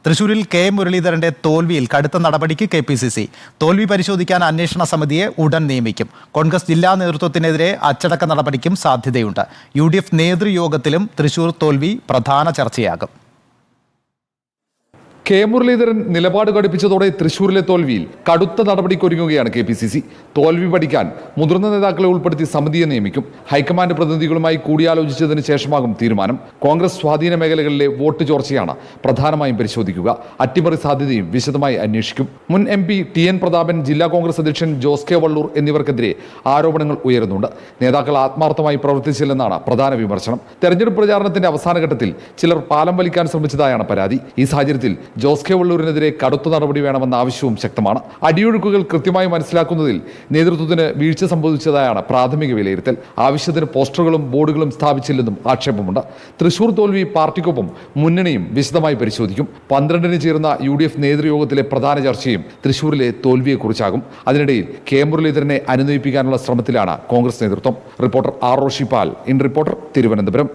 തൃശൂരിൽ കെ മുരളീധരന്റെ തോൽവിയിൽ കടുത്ത നടപടിക്ക് KPCC. തോൽവി പരിശോധിക്കാൻ അന്വേഷണ സമിതിയെ ഉടൻ നിയമിക്കും. കോൺഗ്രസ് ജില്ലാ നേതൃത്വത്തിനെതിരെ അച്ചടക്ക നടപടിക്കും സാധ്യതയുണ്ട്. UDF നേതൃയോഗത്തിലും തൃശൂർ തോൽവി പ്രധാന ചർച്ചയാകും. കെ മുരളീധരൻ നിലപാട് ഘടിപ്പിച്ചതോടെ തൃശൂരിലെ തോൽവിയിൽ കടുത്ത നടപടിക്കൊരുങ്ങുകയാണ് KPCC. തോൽവി പഠിക്കാൻ മുതിർന്ന നേതാക്കളെ ഉൾപ്പെടുത്തി സമിതിയെ നിയമിക്കും. ഹൈക്കമാൻഡ് പ്രതിനിധികളുമായി കൂടിയാലോചിച്ചതിന് ശേഷമാകും തീരുമാനം. കോൺഗ്രസ് സ്വാധീന മേഖലകളിലെ വോട്ട് ചോർച്ചയാണ് പ്രധാനമായും പരിശോധിക്കുക. അട്ടിമറി സാധ്യതയും വിശദമായി അന്വേഷിക്കും. മുൻ MP TN പ്രതാപൻ, ജില്ലാ കോൺഗ്രസ് അധ്യക്ഷൻ ജോസ് കെ വള്ളൂർ എന്നിവർക്കെതിരെ ആരോപണങ്ങൾ ഉയരുന്നുണ്ട്. നേതാക്കൾ ആത്മാർത്ഥമായി പ്രവർത്തിച്ചില്ലെന്നാണ് പ്രധാന വിമർശനം. തെരഞ്ഞെടുപ്പ് പ്രചാരണത്തിന്റെ അവസാന ഘട്ടത്തിൽ ചിലർ പാലം വലിക്കാൻ ശ്രമിച്ചതായാണ് പരാതി. ഈ സാഹചര്യത്തിൽ ജോസ് കെ വള്ളൂരിനെതിരെ കടുത്ത നടപടി വേണമെന്ന ആവശ്യവും ശക്തമാണ്. അടിയൊഴുക്കുകൾ കൃത്യമായി മനസ്സിലാക്കുന്നതിൽ നേതൃത്വത്തിന് വീഴ്ച സംഭവിച്ചതായാണ് പ്രാഥമിക വിലയിരുത്തൽ. ആവശ്യത്തിന് പോസ്റ്ററുകളും ബോർഡുകളും സ്ഥാപിച്ചില്ലെന്നും ആക്ഷേപമുണ്ട്. തൃശൂർ തോൽവി പാർട്ടിക്കൊപ്പം മുന്നണിയും വിശദമായി പരിശോധിക്കും. 12-ന് ചേർന്ന UDF നേതൃയോഗത്തിലെ പ്രധാന ചർച്ചയും തൃശൂരിലെ തോൽവിയെക്കുറിച്ചാകും. അതിനിടയിൽ കെ മുരളീധരനെ അനുനയിപ്പിക്കാനുള്ള ശ്രമത്തിലാണ് കോൺഗ്രസ് നേതൃത്വം. Reporter R. Roshipal, in reporter, Thiruvananthapuram.